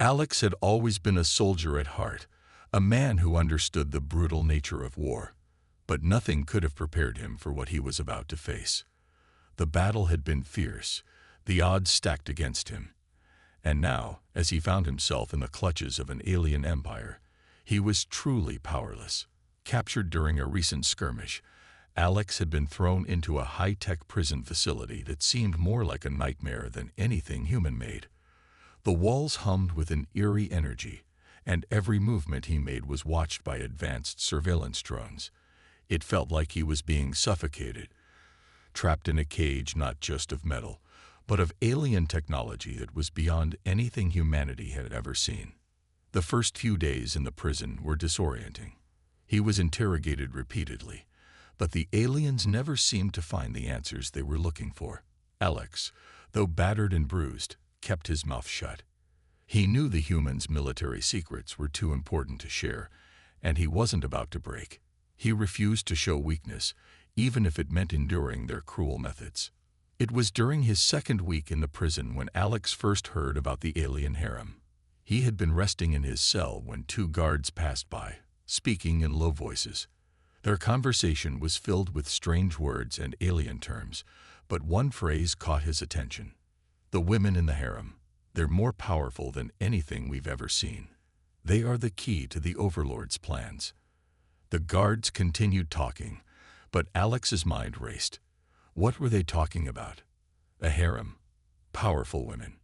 Alex had always been a soldier at heart, a man who understood the brutal nature of war, but nothing could have prepared him for what he was about to face. The battle had been fierce, the odds stacked against him. And now, as he found himself in the clutches of an alien empire, he was truly powerless. Captured during a recent skirmish, Alex had been thrown into a high-tech prison facility that seemed more like a nightmare than anything human-made. The walls hummed with an eerie energy, and every movement he made was watched by advanced surveillance drones. It felt like he was being suffocated, trapped in a cage not just of metal, but of alien technology that was beyond anything humanity had ever seen. The first few days in the prison were disorienting. He was interrogated repeatedly, but the aliens never seemed to find the answers they were looking for. Alex, though battered and bruised, kept his mouth shut. He knew the humans' military secrets were too important to share, and he wasn't about to break. He refused to show weakness, even if it meant enduring their cruel methods. It was during his second week in the prison when Alex first heard about the alien harem. He had been resting in his cell when two guards passed by, speaking in low voices. Their conversation was filled with strange words and alien terms, but one phrase caught his attention. The women in the harem. They're more powerful than anything we've ever seen. They are the key to the Overlord's plans. The guards continued talking, but Alex's mind raced. What were they talking about? A harem. Powerful women.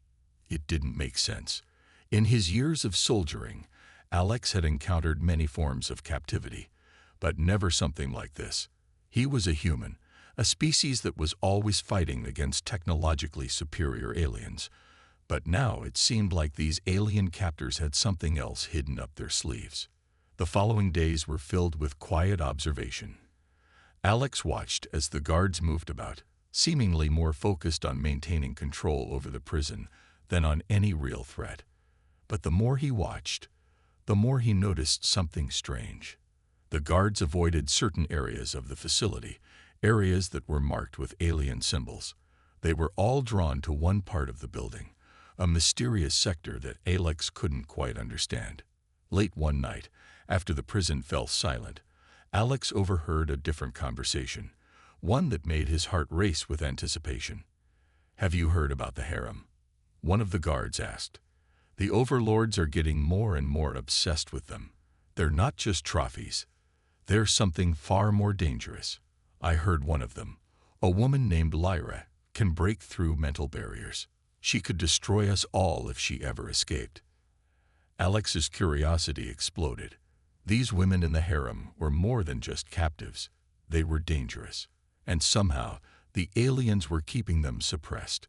It didn't make sense. In his years of soldiering, Alex had encountered many forms of captivity, but never something like this. He was a human, a species that was always fighting against technologically superior aliens. But now it seemed like these alien captors had something else hidden up their sleeves. The following days were filled with quiet observation. Alex watched as the guards moved about, seemingly more focused on maintaining control over the prison than on any real threat. But the more he watched, the more he noticed something strange. The guards avoided certain areas of the facility, areas that were marked with alien symbols. They were all drawn to one part of the building, a mysterious sector that Alex couldn't quite understand. Late one night, after the prison fell silent, Alex overheard a different conversation, one that made his heart race with anticipation. "Have you heard about the harem?" one of the guards asked. "The overlords are getting more and more obsessed with them. They're not just trophies. They're something far more dangerous. I heard one of them, a woman named Lyra, can break through mental barriers. She could destroy us all if she ever escaped." Alex's curiosity exploded. These women in the harem were more than just captives. They were dangerous, and somehow the aliens were keeping them suppressed.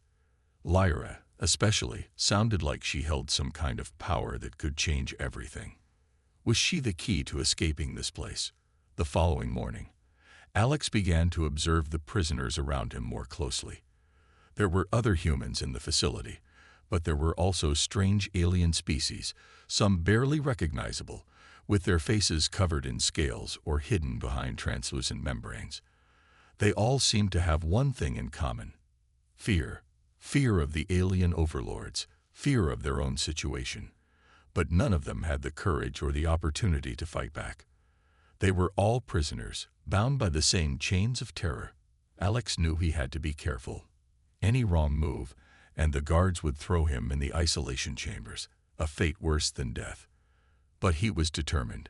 Lyra, especially, sounded like she held some kind of power that could change everything. Was she the key to escaping this place? The following morning, Alex began to observe the prisoners around him more closely. There were other humans in the facility, but there were also strange alien species, some barely recognizable, with their faces covered in scales or hidden behind translucent membranes. They all seemed to have one thing in common: fear. Fear of the alien overlords, fear of their own situation. But none of them had the courage or the opportunity to fight back. They were all prisoners, bound by the same chains of terror. Alex knew he had to be careful. Any wrong move, and the guards would throw him in the isolation chambers, a fate worse than death. But he was determined.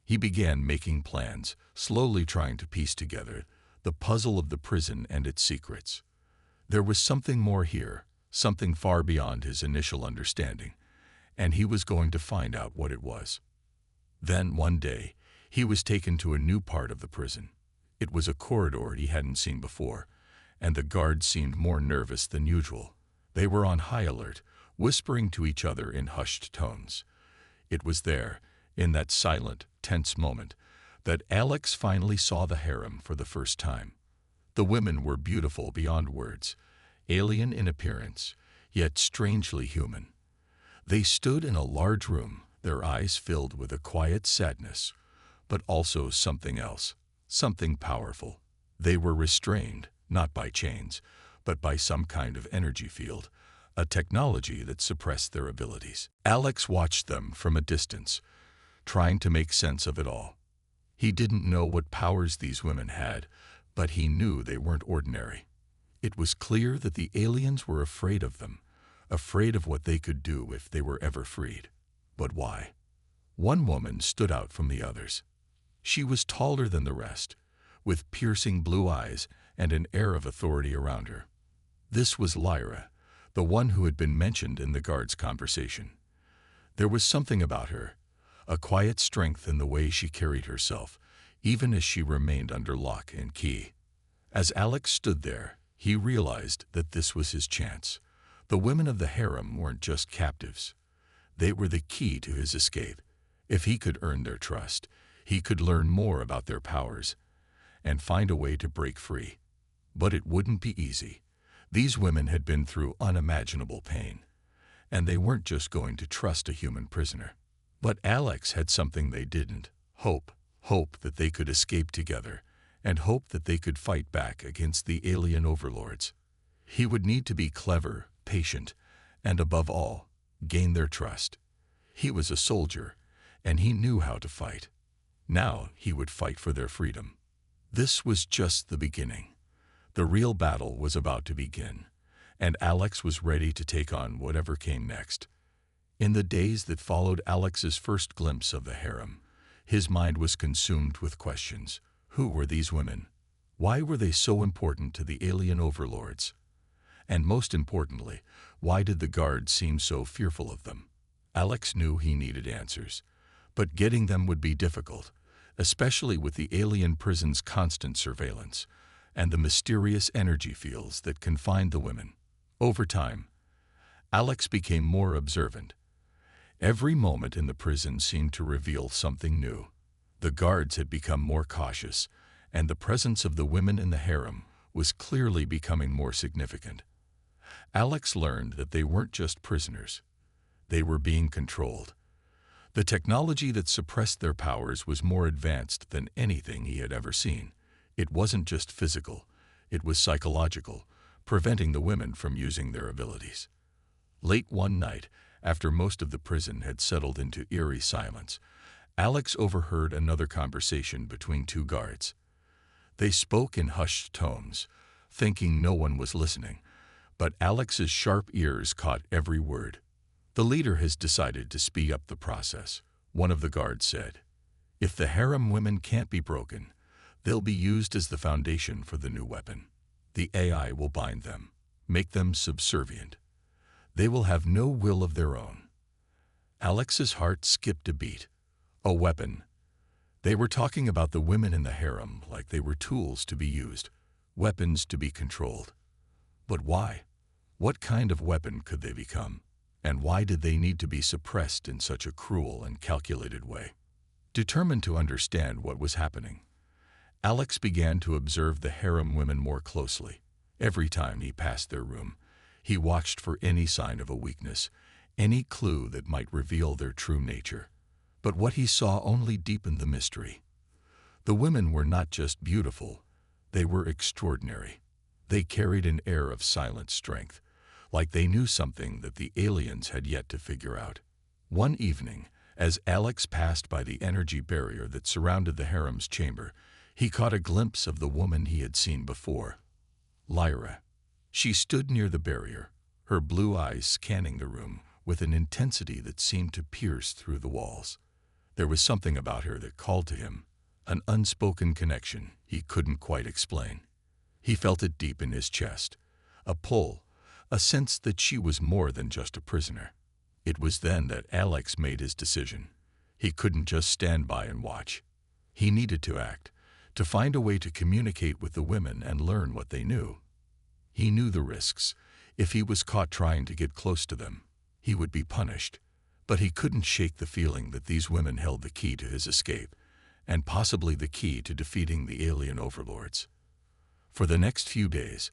He began making plans, slowly trying to piece together the puzzle of the prison and its secrets. There was something more here, something far beyond his initial understanding, and he was going to find out what it was. Then, one day, he was taken to a new part of the prison. It was a corridor he hadn't seen before, and the guards seemed more nervous than usual. They were on high alert, whispering to each other in hushed tones. It was there, in that silent, tense moment, that Alex finally saw the harem for the first time. The women were beautiful beyond words, alien in appearance, yet strangely human. They stood in a large room, their eyes filled with a quiet sadness, but also something else, something powerful. They were restrained, not by chains, but by some kind of energy field, a technology that suppressed their abilities. Alex watched them from a distance, trying to make sense of it all. He didn't know what powers these women had, but he knew they weren't ordinary. It was clear that the aliens were afraid of them, afraid of what they could do if they were ever freed. But why? One woman stood out from the others. She was taller than the rest, with piercing blue eyes and an air of authority around her. This was Lyra, the one who had been mentioned in the guard's conversation. There was something about her, a quiet strength in the way she carried herself, even as she remained under lock and key. As Alex stood there, he realized that this was his chance. The women of the harem weren't just captives. They were the key to his escape. If he could earn their trust, he could learn more about their powers and find a way to break free. But it wouldn't be easy. These women had been through unimaginable pain, and they weren't just going to trust a human prisoner. But Alex had something they didn't: hope. Hope that they could escape together, and hope that they could fight back against the alien overlords. He would need to be clever, patient, and above all, gain their trust. He was a soldier, and he knew how to fight. Now he would fight for their freedom. This was just the beginning. The real battle was about to begin, and Alex was ready to take on whatever came next. In the days that followed Alex's first glimpse of the harem, his mind was consumed with questions. Who were these women? Why were they so important to the alien overlords? And most importantly, why did the guards seem so fearful of them? Alex knew he needed answers, but getting them would be difficult, especially with the alien prison's constant surveillance and the mysterious energy fields that confined the women. Over time, Alex became more observant. Every moment in the prison seemed to reveal something new. The guards had become more cautious, and the presence of the women in the harem was clearly becoming more significant. Alex learned that they weren't just prisoners. They were being controlled. The technology that suppressed their powers was more advanced than anything he had ever seen. It wasn't just physical, it was psychological, preventing the women from using their abilities. Late one night, after most of the prison had settled into eerie silence, Alex overheard another conversation between two guards. They spoke in hushed tones, thinking no one was listening, but Alex's sharp ears caught every word. "The leader has decided to speed up the process," one of the guards said. "If the harem women can't be broken, they'll be used as the foundation for the new weapon. The AI will bind them, make them subservient. They will have no will of their own." Alex's heart skipped a beat. A weapon. They were talking about the women in the harem like they were tools to be used, weapons to be controlled. But why? What kind of weapon could they become? And why did they need to be suppressed in such a cruel and calculated way? Determined to understand what was happening, Alex began to observe the harem women more closely. Every time he passed their room, he watched for any sign of a weakness, any clue that might reveal their true nature. But what he saw only deepened the mystery. The women were not just beautiful, they were extraordinary. They carried an air of silent strength, like they knew something that the aliens had yet to figure out. One evening, as Alex passed by the energy barrier that surrounded the harem's chamber, he caught a glimpse of the woman he had seen before, Lyra. She stood near the barrier, her blue eyes scanning the room with an intensity that seemed to pierce through the walls. There was something about her that called to him, an unspoken connection he couldn't quite explain. He felt it deep in his chest, a pull, a sense that she was more than just a prisoner. It was then that Alex made his decision. He couldn't just stand by and watch. He needed to act, to find a way to communicate with the women and learn what they knew. He knew the risks. If he was caught trying to get close to them, he would be punished. But he couldn't shake the feeling that these women held the key to his escape, and possibly the key to defeating the alien overlords. For the next few days,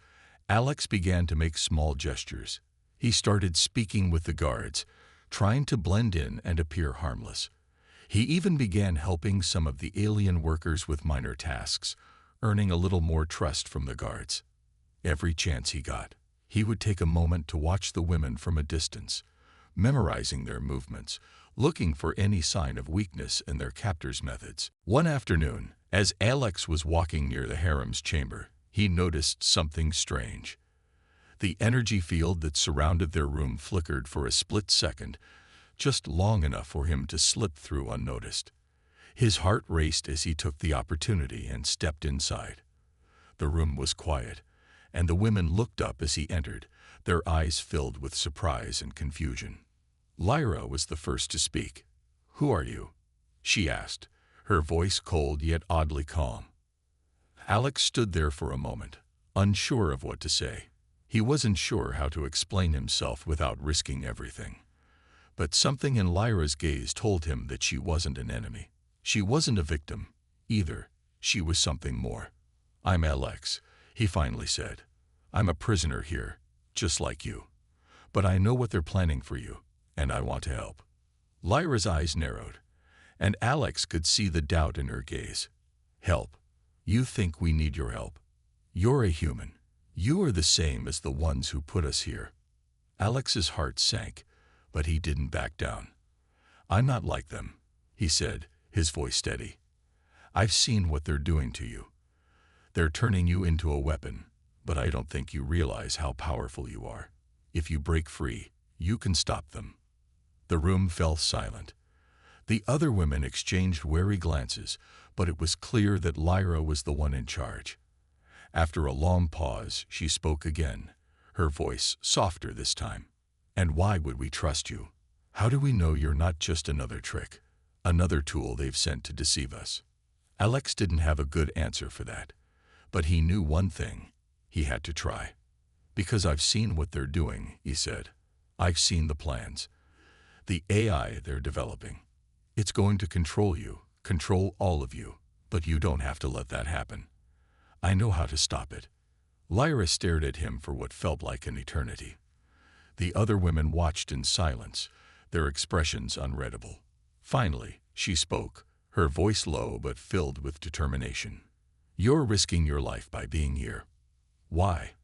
Alex began to make small gestures. He started speaking with the guards, trying to blend in and appear harmless. He even began helping some of the alien workers with minor tasks, earning a little more trust from the guards. Every chance he got, He would take a moment to watch the women from a distance, memorizing their movements, looking for any sign of weakness in their captors' methods. One afternoon, as Alex was walking near the harem's chamber, he noticed something strange. The energy field that surrounded their room flickered for a split second, just long enough for him to slip through unnoticed. His heart raced as he took the opportunity and stepped inside. The room was quiet, and the women looked up as he entered, their eyes filled with surprise and confusion. Lyra was the first to speak. "Who are you?" she asked, her voice cold yet oddly calm. Alex stood there for a moment, unsure of what to say. He wasn't sure how to explain himself without risking everything. But something in Lyra's gaze told him that she wasn't an enemy. She wasn't a victim, either. She was something more. "I'm Alex," he finally said. "I'm a prisoner here, just like you. But I know what they're planning for you, and I want to help." Lyra's eyes narrowed, and Alex could see the doubt in her gaze. "Help? You think we need your help? You're a human. You are the same as the ones who put us here." Alex's heart sank, but he didn't back down. "I'm not like them," he said, his voice steady. "I've seen what they're doing to you. They're turning you into a weapon, but I don't think you realize how powerful you are. If you break free, you can stop them." The room fell silent. The other women exchanged wary glances, but it was clear that Lyra was the one in charge. After a long pause, she spoke again, her voice softer this time. "And why would we trust you? How do we know you're not just another trick, another tool they've sent to deceive us?" Alex didn't have a good answer for that, but he knew one thing: he had to try. "Because I've seen what they're doing," he said. "I've seen the plans. The AI they're developing. It's going to control you, control all of you, but you don't have to let that happen. I know how to stop it." Lyra stared at him for what felt like an eternity. The other women watched in silence, their expressions unreadable. Finally, she spoke, her voice low but filled with determination. "You're risking your life by being here. Why?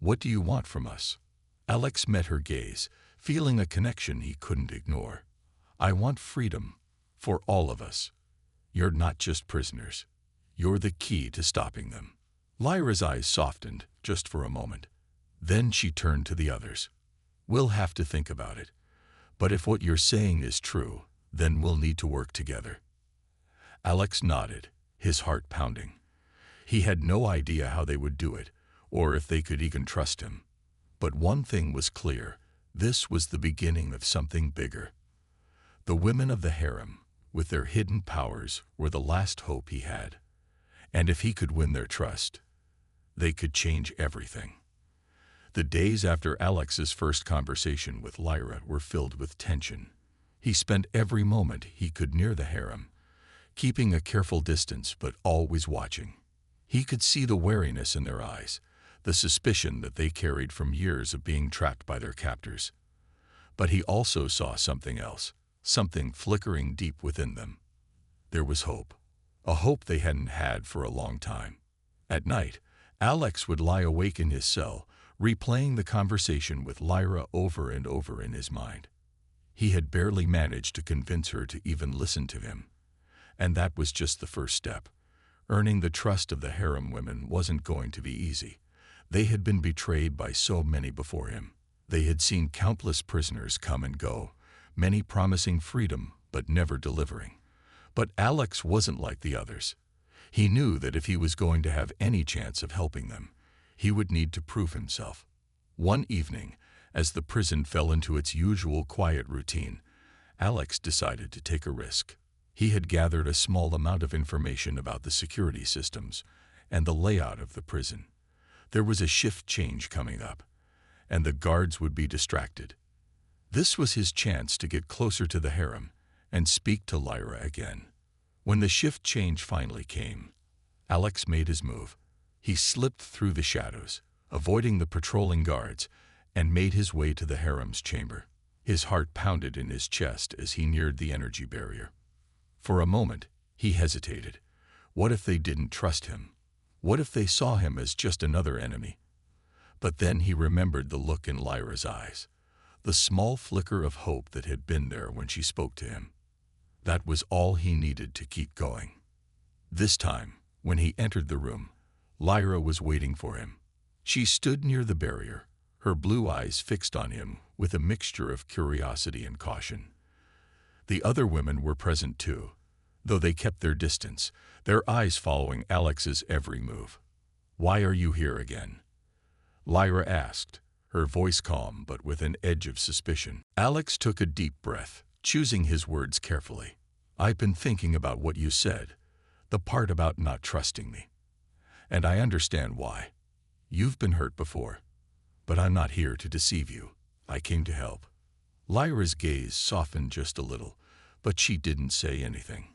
What do you want from us?" Alex met her gaze, feeling a connection he couldn't ignore. "I want freedom, for all of us. You're not just prisoners. You're the key to stopping them." Lyra's eyes softened, just for a moment. Then she turned to the others. "We'll have to think about it. But if what you're saying is true, then we'll need to work together." Alex nodded, his heart pounding. He had no idea how they would do it, or if they could even trust him. But one thing was clear: this was the beginning of something bigger. The women of the harem, with their hidden powers, were the last hope he had. And if he could win their trust, they could change everything. The days after Alex's first conversation with Lyra were filled with tension. He spent every moment he could near the harem, keeping a careful distance but always watching. He could see the wariness in their eyes, the suspicion that they carried from years of being trapped by their captors. But he also saw something else, something flickering deep within them. There was hope, a hope they hadn't had for a long time. At night, Alex would lie awake in his cell, replaying the conversation with Lyra over and over in his mind. He had barely managed to convince her to even listen to him. And that was just the first step. Earning the trust of the harem women wasn't going to be easy. They had been betrayed by so many before him. They had seen countless prisoners come and go, many promising freedom but never delivering. But Alex wasn't like the others. He knew that if he was going to have any chance of helping them, he would need to prove himself. One evening, as the prison fell into its usual quiet routine, Alex decided to take a risk. He had gathered a small amount of information about the security systems and the layout of the prison. There was a shift change coming up, and the guards would be distracted. This was his chance to get closer to the harem and speak to Lyra again. When the shift change finally came, Alex made his move. He slipped through the shadows, avoiding the patrolling guards, and made his way to the harem's chamber. His heart pounded in his chest as he neared the energy barrier. For a moment, he hesitated. What if they didn't trust him? What if they saw him as just another enemy? But then he remembered the look in Lyra's eyes, the small flicker of hope that had been there when she spoke to him. That was all he needed to keep going. This time, when he entered the room, Lyra was waiting for him. She stood near the barrier, her blue eyes fixed on him with a mixture of curiosity and caution. The other women were present too, though they kept their distance, their eyes following Alex's every move. "Why are you here again?" Lyra asked, her voice calm but with an edge of suspicion. Alex took a deep breath, choosing his words carefully. "I've been thinking about what you said, the part about not trusting me. And I understand why. You've been hurt before. But I'm not here to deceive you. I came to help." Lyra's gaze softened just a little, but she didn't say anything.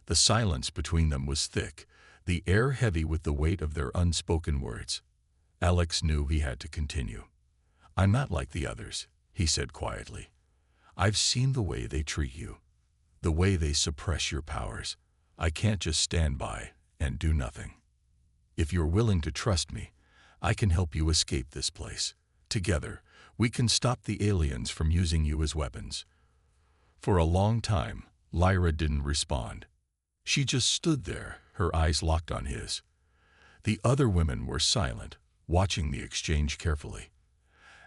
The silence between them was thick, the air heavy with the weight of their unspoken words. Alex knew he had to continue. "I'm not like the others," he said quietly. "I've seen the way they treat you, the way they suppress your powers. I can't just stand by and do nothing. If you're willing to trust me, I can help you escape this place. Together, we can stop the aliens from using you as weapons." For a long time, Lyra didn't respond. She just stood there, her eyes locked on his. The other women were silent, watching the exchange carefully.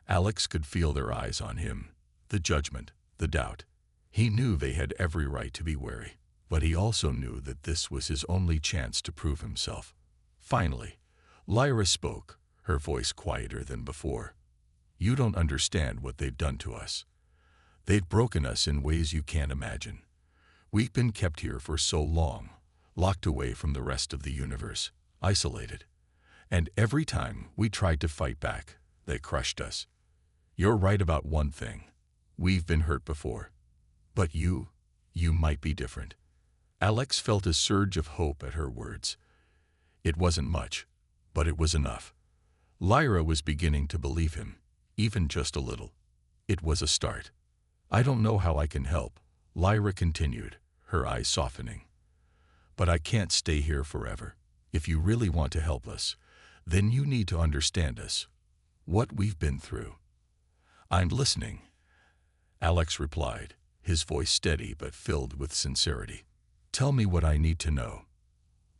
Alex could feel their eyes on him, the judgment, the doubt. He knew they had every right to be wary, but he also knew that this was his only chance to prove himself. Finally, Lyra spoke, her voice quieter than before. "You don't understand what they've done to us. They've broken us in ways you can't imagine. We've been kept here for so long, locked away from the rest of the universe, isolated. And every time we tried to fight back, they crushed us. You're right about one thing. We've been hurt before. But you might be different." Alex felt a surge of hope at her words. It wasn't much, but it was enough. Lyra was beginning to believe him, even just a little. It was a start. "I don't know how I can help," Lyra continued, her eyes softening. "But I can't stay here forever. If you really want to help us, then you need to understand us, what we've been through." "I'm listening," Alex replied, his voice steady but filled with sincerity. "Tell me what I need to know."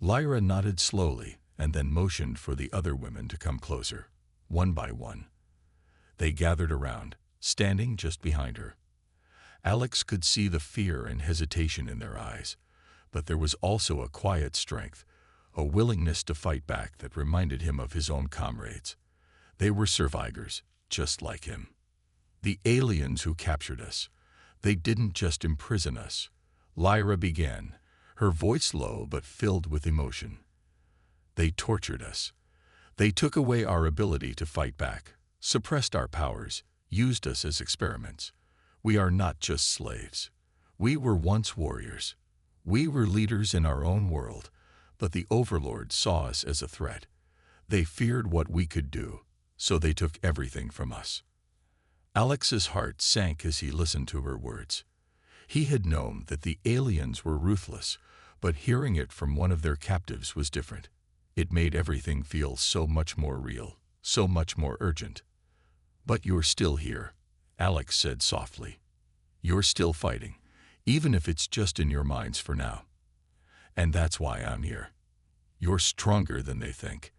Lyra nodded slowly and then motioned for the other women to come closer, one by one. They gathered around, standing just behind her. Alex could see the fear and hesitation in their eyes, but there was also a quiet strength, a willingness to fight back that reminded him of his own comrades. They were survivors, just like him. "The aliens who captured us, they didn't just imprison us," Lyra began, her voice low but filled with emotion. "They tortured us. They took away our ability to fight back, suppressed our powers, used us as experiments. We are not just slaves. We were once warriors. We were leaders in our own world, but the overlords saw us as a threat. They feared what we could do, so they took everything from us." Alex's heart sank as he listened to her words. He had known that the aliens were ruthless, but hearing it from one of their captives was different. It made everything feel so much more real, so much more urgent. "But you're still here," Alex said softly. "You're still fighting, even if it's just in your minds for now. And that's why I'm here. You're stronger than they think.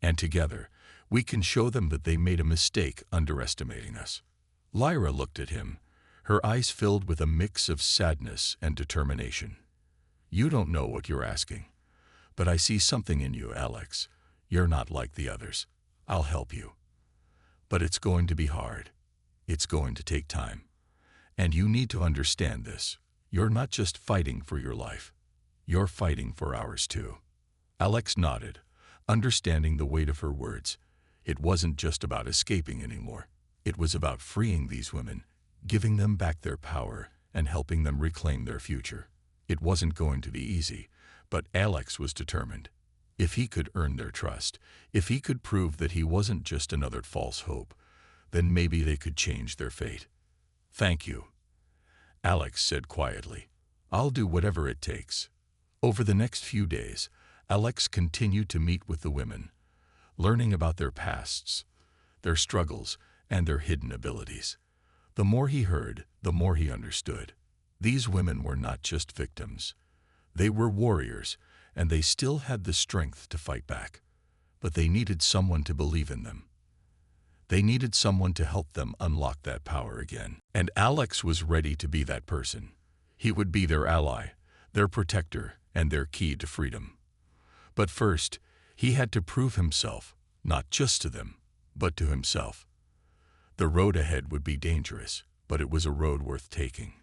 And together, we can show them that they made a mistake underestimating us." Lyra looked at him, her eyes filled with a mix of sadness and determination. "You don't know what you're asking. But I see something in you, Alex. You're not like the others. I'll help you. But it's going to be hard. It's going to take time. And you need to understand this. You're not just fighting for your life. You're fighting for ours too." Alex nodded, understanding the weight of her words. It wasn't just about escaping anymore. It was about freeing these women, giving them back their power, and helping them reclaim their future. It wasn't going to be easy, but Alex was determined. If he could earn their trust, if he could prove that he wasn't just another false hope, then maybe they could change their fate. "Thank you," Alex said quietly. "I'll do whatever it takes." Over the next few days, Alex continued to meet with the women, learning about their pasts, their struggles, and their hidden abilities. The more he heard, the more he understood. These women were not just victims. They were warriors, and they still had the strength to fight back. But they needed someone to believe in them. They needed someone to help them unlock that power again. And Alex was ready to be that person. He would be their ally, their protector, and their key to freedom. But first, he had to prove himself, not just to them, but to himself. The road ahead would be dangerous, but it was a road worth taking.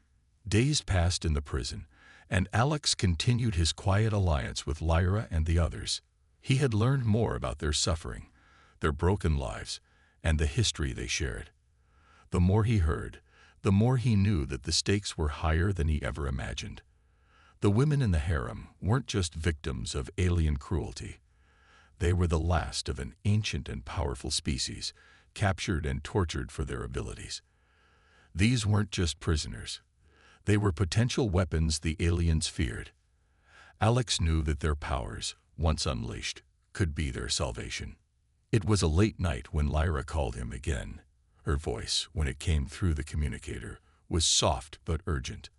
Days passed in the prison, and Alex continued his quiet alliance with Lyra and the others. He had learned more about their suffering, their broken lives, and the history they shared. The more he heard, the more he knew that the stakes were higher than he ever imagined. The women in the harem weren't just victims of alien cruelty. They were the last of an ancient and powerful species, captured and tortured for their abilities. These weren't just prisoners. They were potential weapons the aliens feared. Alex knew that their powers, once unleashed, could be their salvation. It was a late night when Lyra called him again. Her voice, when it came through the communicator, was soft but urgent.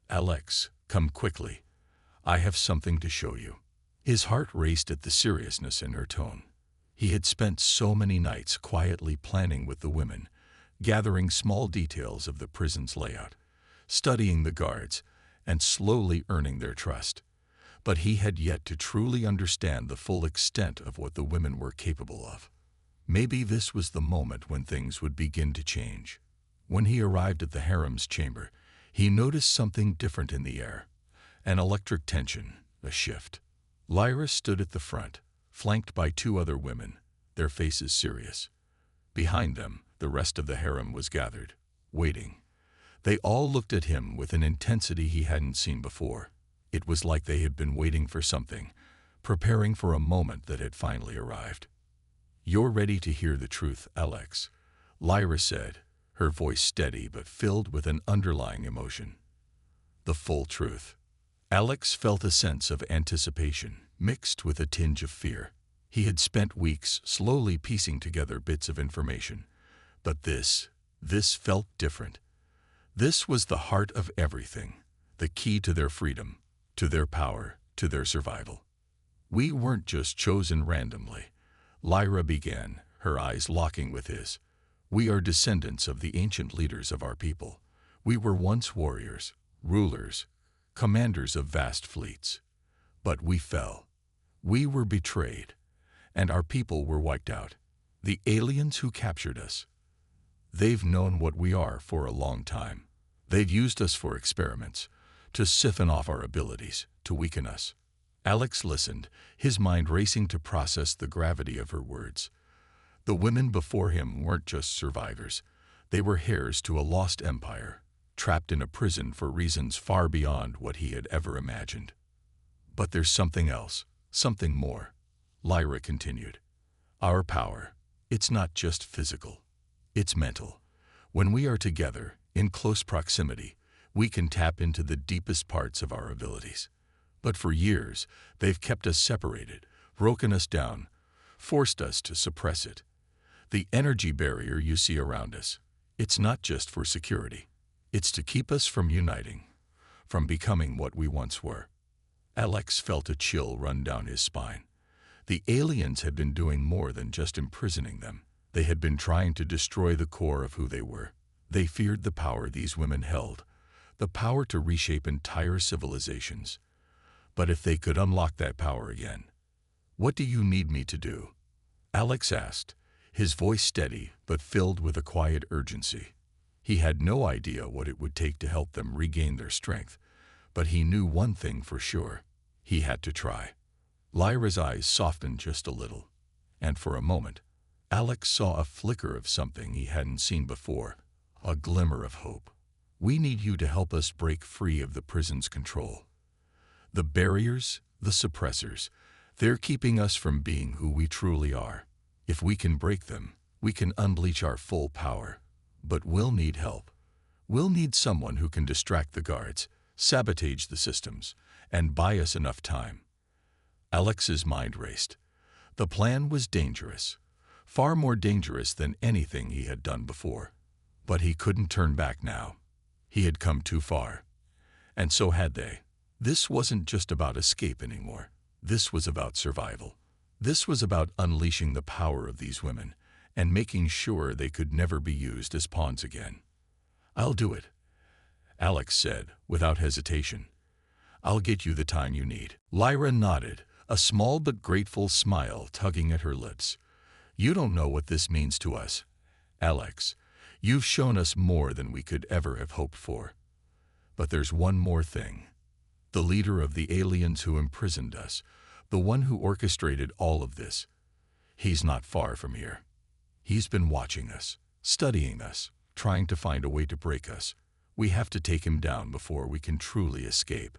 "Alex, come quickly. I have something to show you." His heart raced at the seriousness in her tone. He had spent so many nights quietly planning with the women, gathering small details of the prison's layout, studying the guards, and slowly earning their trust. But he had yet to truly understand the full extent of what the women were capable of. Maybe this was the moment when things would begin to change. When he arrived at the harem's chamber, he noticed something different in the air. An electric tension, a shift. Lyra stood at the front, flanked by two other women, their faces serious. Behind them, the rest of the harem was gathered, waiting. They all looked at him with an intensity he hadn't seen before. It was like they had been waiting for something, preparing for a moment that had finally arrived. "You're ready to hear the truth, Alex," Lyra said, her voice steady but filled with an underlying emotion. The full truth. Alex felt a sense of anticipation, mixed with a tinge of fear. He had spent weeks slowly piecing together bits of information. But this felt different. This was the heart of everything, the key to their freedom, to their power, to their survival. "We weren't just chosen randomly," Lyra began, her eyes locking with his. "We are descendants of the ancient leaders of our people. We were once warriors, rulers, commanders of vast fleets. But we fell. We were betrayed, and our people were wiped out. The aliens who captured us, they've known what we are for a long time. They've used us for experiments, to siphon off our abilities, to weaken us." Alex listened, his mind racing to process the gravity of her words. The women before him weren't just survivors. They were heirs to a lost empire, trapped in a prison for reasons far beyond what he had ever imagined. "But there's something else, something more," Lyra continued. "Our power, it's not just physical, it's mental. When we are together, in close proximity, we can tap into the deepest parts of our abilities. But for years, they've kept us separated, broken us down, forced us to suppress it. The energy barrier you see around us, it's not just for security. It's to keep us from uniting, from becoming what we once were." Alex felt a chill run down his spine. The aliens had been doing more than just imprisoning them. They had been trying to destroy the core of who they were. They feared the power these women held, the power to reshape entire civilizations. But if they could unlock that power again, "What do you need me to do?" Alex asked, his voice steady but filled with a quiet urgency. He had no idea what it would take to help them regain their strength, but he knew one thing for sure: he had to try. Lyra's eyes softened just a little, and for a moment, Alex saw a flicker of something he hadn't seen before, a glimmer of hope. "We need you to help us break free of the prison's control. The barriers, the suppressors, they're keeping us from being who we truly are. If we can break them, we can unleash our full power. But we'll need help. We'll need someone who can distract the guards, sabotage the systems, and buy us enough time." Alex's mind raced. The plan was dangerous. far more dangerous than anything he had done before. But he couldn't turn back now. He had come too far. And so had they. This wasn't just about escape anymore. This was about survival. This was about unleashing the power of these women and making sure they could never be used as pawns again. "I'll do it," Alex said, without hesitation. "I'll get you the time you need." Lyra nodded, a small but grateful smile tugging at her lips. "You don't know what this means to us, Alex. You've shown us more than we could ever have hoped for. But there's one more thing. The leader of the aliens who imprisoned us, the one who orchestrated all of this, he's not far from here. He's been watching us, studying us, trying to find a way to break us. We have to take him down before we can truly escape."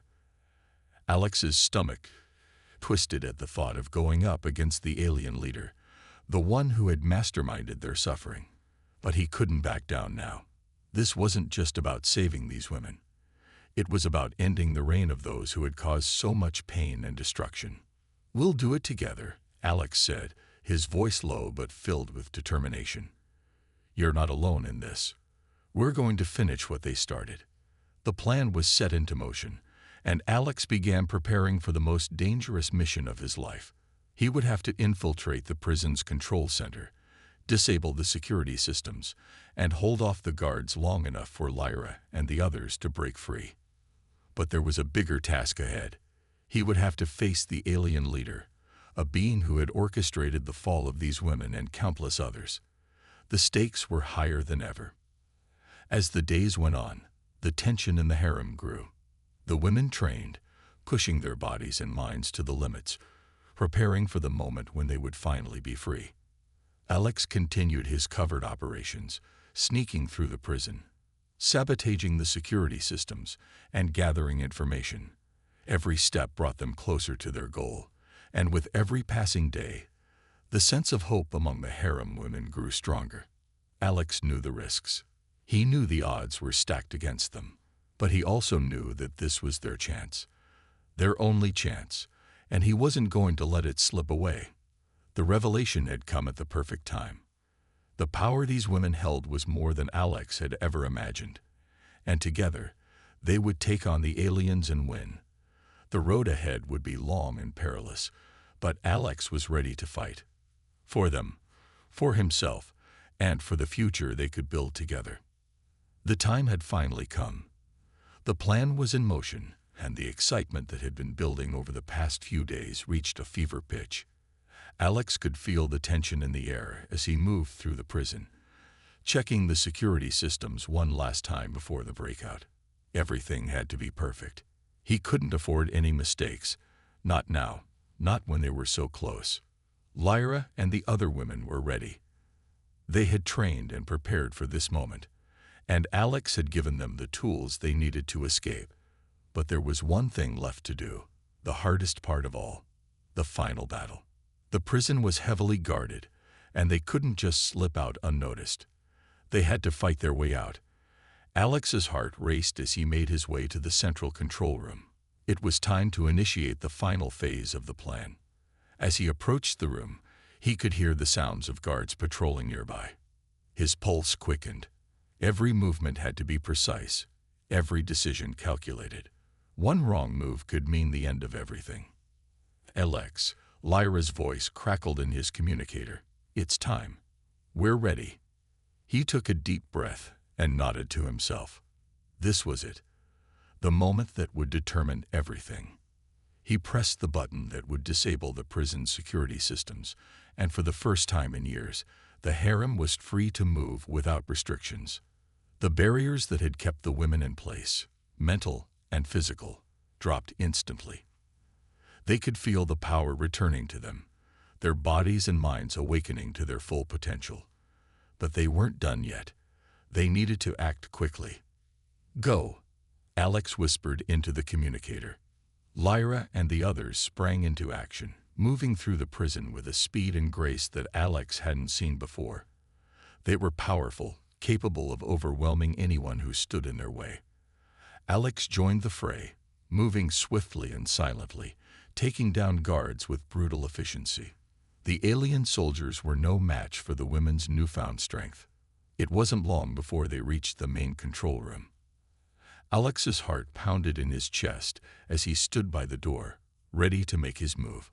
Alex's stomach twisted at the thought of going up against the alien leader, the one who had masterminded their suffering. But he couldn't back down now. This wasn't just about saving these women. It was about ending the reign of those who had caused so much pain and destruction. "We'll do it together," Alex said, his voice low but filled with determination. "You're not alone in this. We're going to finish what they started." The plan was set into motion, and Alex began preparing for the most dangerous mission of his life. He would have to infiltrate the prison's control center, disable the security systems, and hold off the guards long enough for Lyra and the others to break free. But there was a bigger task ahead. He would have to face the alien leader, a being who had orchestrated the fall of these women and countless others. The stakes were higher than ever. As the days went on, the tension in the harem grew. The women trained, pushing their bodies and minds to the limits, preparing for the moment when they would finally be free. Alex continued his covert operations, sneaking through the prison, sabotaging the security systems, and gathering information. Every step brought them closer to their goal, and with every passing day, the sense of hope among the harem women grew stronger. Alex knew the risks. He knew the odds were stacked against them, but he also knew that this was their chance, their only chance, and he wasn't going to let it slip away. The revelation had come at the perfect time. The power these women held was more than Alex had ever imagined, and together they would take on the aliens and win. The road ahead would be long and perilous, but Alex was ready to fight. For them, for himself, and for the future they could build together. The time had finally come. The plan was in motion, and the excitement that had been building over the past few days reached a fever pitch. Alex could feel the tension in the air as he moved through the prison, checking the security systems one last time before the breakout. Everything had to be perfect. He couldn't afford any mistakes. Not now, not when they were so close. Lyra and the other women were ready. They had trained and prepared for this moment, and Alex had given them the tools they needed to escape. But there was one thing left to do, the hardest part of all, the final battle. The prison was heavily guarded, and they couldn't just slip out unnoticed. They had to fight their way out. Alex's heart raced as he made his way to the central control room. It was time to initiate the final phase of the plan. As he approached the room, he could hear the sounds of guards patrolling nearby. His pulse quickened. Every movement had to be precise, every decision calculated. One wrong move could mean the end of everything. "Alex," Lyra's voice crackled in his communicator. "It's time. We're ready." He took a deep breath and nodded to himself. This was it, the moment that would determine everything. He pressed the button that would disable the prison's security systems, and for the first time in years, the harem was free to move without restrictions. The barriers that had kept the women in place, mental and physical, dropped instantly. They could feel the power returning to them, their bodies and minds awakening to their full potential. But they weren't done yet. They needed to act quickly. "Go," Alex whispered into the communicator. Lyra and the others sprang into action, moving through the prison with a speed and grace that Alex hadn't seen before. They were powerful, capable of overwhelming anyone who stood in their way. Alex joined the fray, moving swiftly and silently, taking down guards with brutal efficiency. The alien soldiers were no match for the women's newfound strength. It wasn't long before they reached the main control room. Alex's heart pounded in his chest as he stood by the door, ready to make his move.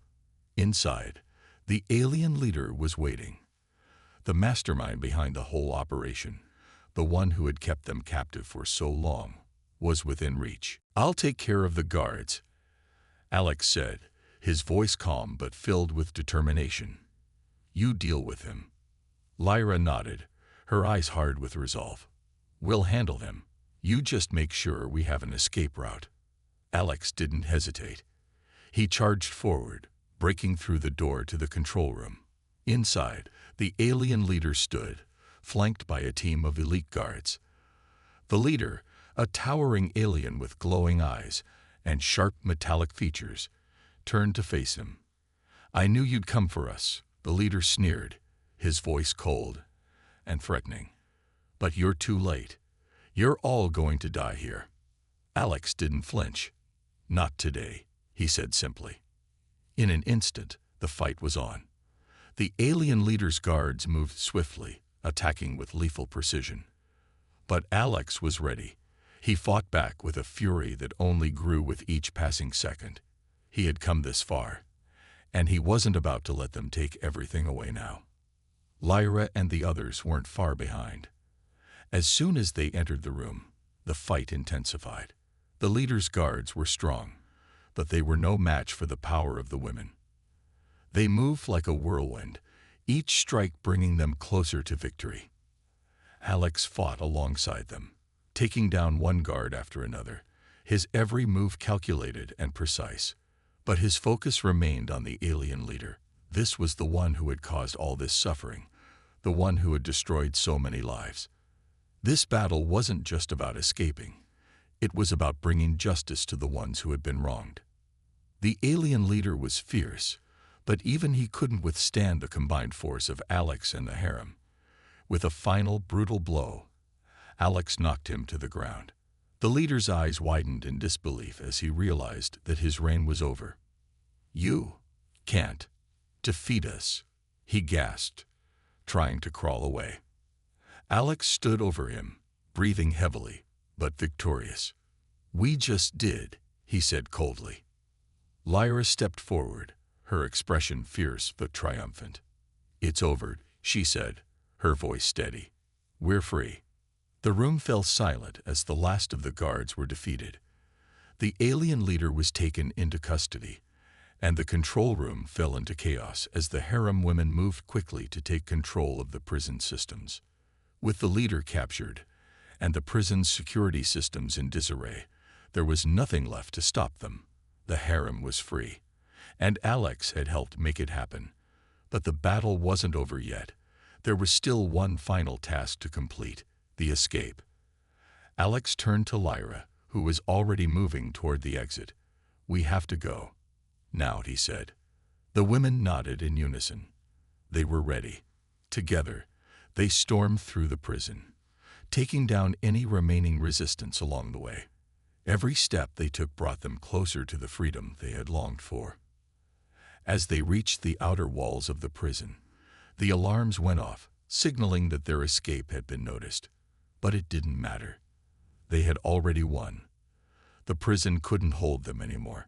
Inside, the alien leader was waiting. The mastermind behind the whole operation, the one who had kept them captive for so long, was within reach. "I'll take care of the guards," Alex said, his voice calm but filled with determination. "You deal with him." Lyra nodded, her eyes hard with resolve. "We'll handle them. You just make sure we have an escape route." Alex didn't hesitate. He charged forward, breaking through the door to the control room. Inside, the alien leader stood, flanked by a team of elite guards. The leader, a towering alien with glowing eyes and sharp metallic features, turned to face him. "I knew you'd come for us," the leader sneered, his voice cold and threatening. "But you're too late. You're all going to die here." Alex didn't flinch. "Not today," he said simply. In an instant, the fight was on. The alien leader's guards moved swiftly, attacking with lethal precision. But Alex was ready. He fought back with a fury that only grew with each passing second. He had come this far, and he wasn't about to let them take everything away now. Lyra and the others weren't far behind. As soon as they entered the room, the fight intensified. The leader's guards were strong, but they were no match for the power of the women. They moved like a whirlwind, each strike bringing them closer to victory. Alex fought alongside them, taking down one guard after another, his every move calculated and precise. But his focus remained on the alien leader. This was the one who had caused all this suffering, the one who had destroyed so many lives. This battle wasn't just about escaping. It was about bringing justice to the ones who had been wronged. The alien leader was fierce, but even he couldn't withstand the combined force of Alex and the Harem. With a final brutal blow, Alex knocked him to the ground. The leader's eyes widened in disbelief as he realized that his reign was over. "You can't defeat us," he gasped, trying to crawl away. Alex stood over him, breathing heavily, but victorious. "We just did," he said coldly. Lyra stepped forward, her expression fierce but triumphant. "It's over," she said, her voice steady. "We're free." The room fell silent as the last of the guards were defeated. The alien leader was taken into custody, and the control room fell into chaos as the harem women moved quickly to take control of the prison systems. With the leader captured, and the prison's security systems in disarray, there was nothing left to stop them. The harem was free, and Alex had helped make it happen. But the battle wasn't over yet. There was still one final task to complete: the escape. Alex turned to Lyra, who was already moving toward the exit. "We have to go now," he said. The women nodded in unison. They were ready. Together, they stormed through the prison, taking down any remaining resistance along the way. Every step they took brought them closer to the freedom they had longed for. As they reached the outer walls of the prison, the alarms went off, signaling that their escape had been noticed. But it didn't matter. They had already won. The prison couldn't hold them anymore.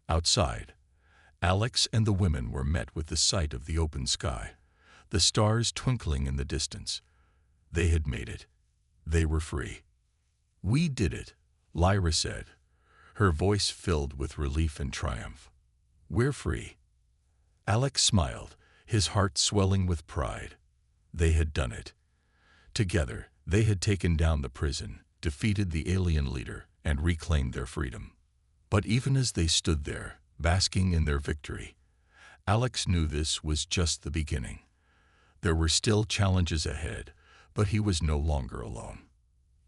Outside, Alex and the women were met with the sight of the open sky, the stars twinkling in the distance. They had made it. They were free. "We did it," Lyra said, her voice filled with relief and triumph. "We're free." Alex smiled, his heart swelling with pride. They had done it. Together, they had taken down the prison, defeated the alien leader, and reclaimed their freedom. But even as they stood there, basking in their victory, Alex knew this was just the beginning. There were still challenges ahead, but he was no longer alone.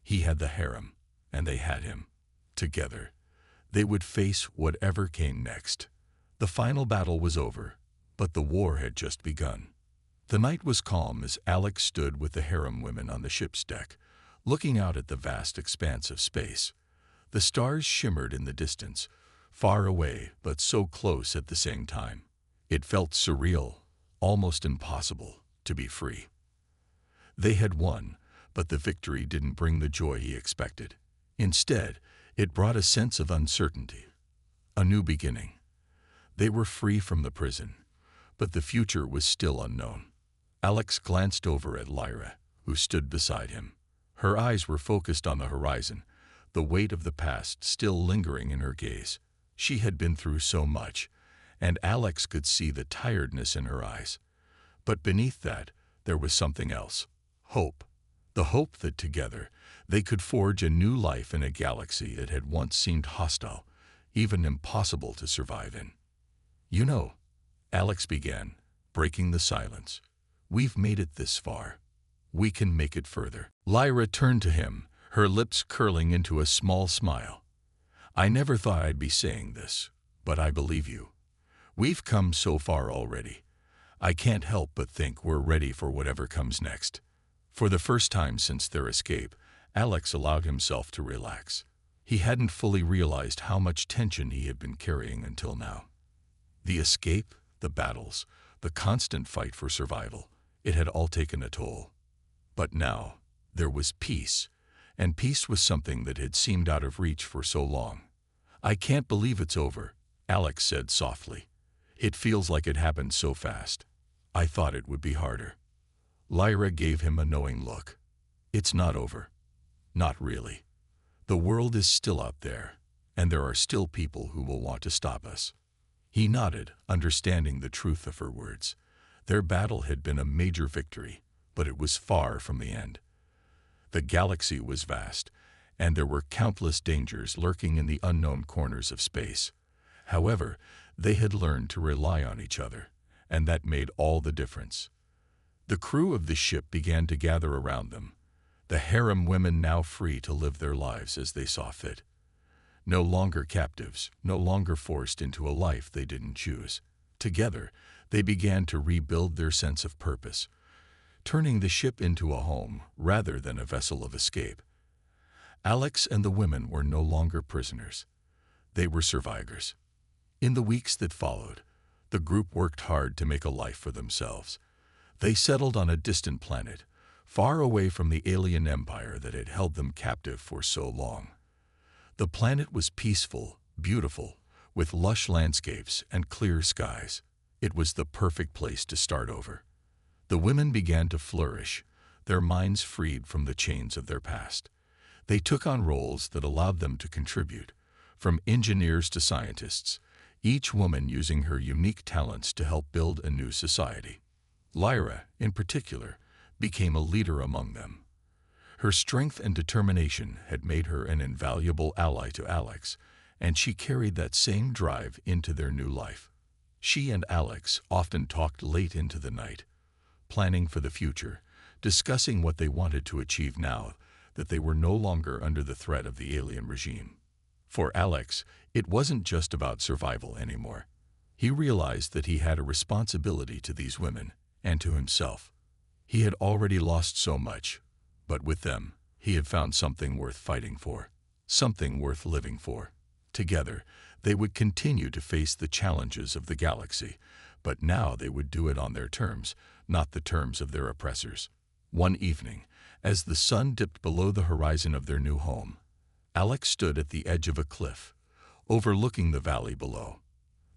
He had the harem, and they had him. Together, they would face whatever came next. The final battle was over, but the war had just begun. The night was calm as Alex stood with the harem women on the ship's deck, looking out at the vast expanse of space. The stars shimmered in the distance, far away but so close at the same time. It felt surreal, almost impossible, to be free. They had won, but the victory didn't bring the joy he expected. Instead, it brought a sense of uncertainty, a new beginning. They were free from the prison, but the future was still unknown. Alex glanced over at Lyra, who stood beside him. Her eyes were focused on the horizon, the weight of the past still lingering in her gaze. She had been through so much, and Alex could see the tiredness in her eyes. But beneath that, there was something else. Hope. The hope that together, they could forge a new life in a galaxy that had once seemed hostile, even impossible to survive in. "You know," Alex began, breaking the silence, "we've made it this far. We can make it further." Lyra turned to him, her lips curling into a small smile. "I never thought I'd be saying this, but I believe you. We've come so far already. I can't help but think we're ready for whatever comes next." For the first time since their escape, Alex allowed himself to relax. He hadn't fully realized how much tension he had been carrying until now. The escape, the battles, the constant fight for survival, it had all taken a toll. But now, there was peace, and peace was something that had seemed out of reach for so long. "I can't believe it's over," Alex said softly. "It feels like it happened so fast. I thought it would be harder." Lyra gave him a knowing look. "It's not over. Not really. The world is still out there, and there are still people who will want to stop us." He nodded, understanding the truth of her words. Their battle had been a major victory, but it was far from the end. The galaxy was vast, and there were countless dangers lurking in the unknown corners of space. However, they had learned to rely on each other, and that made all the difference. The crew of the ship began to gather around them, the harem women now free to live their lives as they saw fit. No longer captives, no longer forced into a life they didn't choose. Together, they began to rebuild their sense of purpose, turning the ship into a home rather than a vessel of escape. Alex and the women were no longer prisoners. They were survivors. In the weeks that followed, the group worked hard to make a life for themselves. They settled on a distant planet, far away from the alien empire that had held them captive for so long. The planet was peaceful, beautiful, with lush landscapes and clear skies. It was the perfect place to start over. The women began to flourish, their minds freed from the chains of their past. They took on roles that allowed them to contribute, from engineers to scientists, each woman using her unique talents to help build a new society. Lyra, in particular, became a leader among them. Her strength and determination had made her an invaluable ally to Alex, and she carried that same drive into their new life. She and Alex often talked late into the night, planning for the future, discussing what they wanted to achieve now that they were no longer under the threat of the alien regime. For Alex, it wasn't just about survival anymore. He realized that he had a responsibility to these women and to himself. He had already lost so much, but with them, he had found something worth fighting for, something worth living for. Together, they would continue to face the challenges of the galaxy, but now they would do it on their terms, not the terms of their oppressors. One evening, as the sun dipped below the horizon of their new home, Alex stood at the edge of a cliff, overlooking the valley below.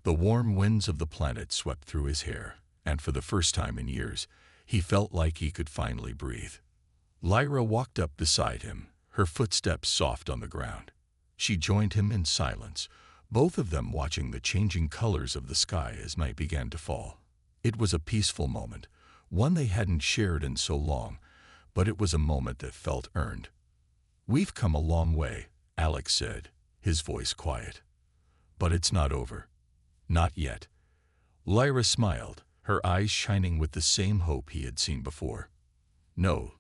The warm winds of the planet swept through his hair, and for the first time in years, he felt like he could finally breathe. Lyra walked up beside him, her footsteps soft on the ground. She joined him in silence, both of them watching the changing colors of the sky as night began to fall. It was a peaceful moment, one they hadn't shared in so long, but it was a moment that felt earned. "We've come a long way," Alex said, his voice quiet. "But it's not over. Not yet." Lyra smiled, her eyes shining with the same hope he had seen before. "No,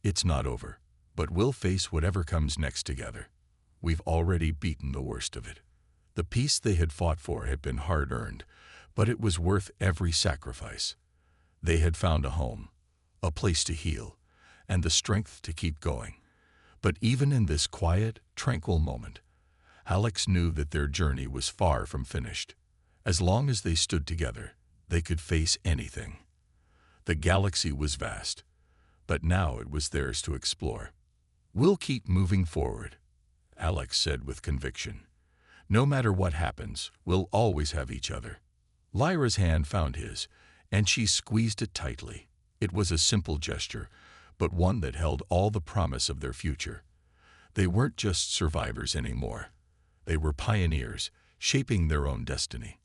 it's not over, but we'll face whatever comes next together. We've already beaten the worst of it." The peace they had fought for had been hard-earned, but it was worth every sacrifice. They had found a home, a place to heal, and the strength to keep going. But even in this quiet, tranquil moment, Alex knew that their journey was far from finished. As long as they stood together, they could face anything. The galaxy was vast, but now it was theirs to explore. "We'll keep moving forward," Alex said with conviction. "No matter what happens, we'll always have each other." Lyra's hand found his, and she squeezed it tightly. It was a simple gesture, but one that held all the promise of their future. They weren't just survivors anymore. They were pioneers, shaping their own destiny.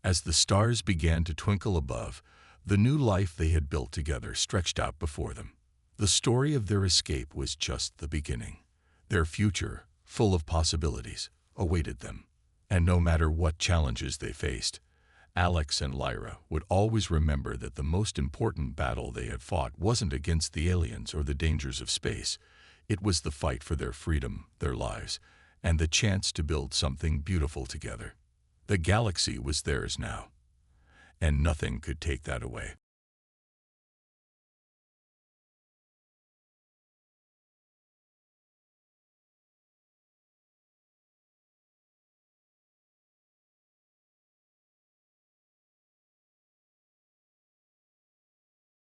As the stars began to twinkle above, the new life they had built together stretched out before them. The story of their escape was just the beginning. Their future, full of possibilities, awaited them. And no matter what challenges they faced, Alex and Lyra would always remember that the most important battle they had fought wasn't against the aliens or the dangers of space. It was the fight for their freedom, their lives, and the chance to build something beautiful together. The galaxy was theirs now, and nothing could take that away.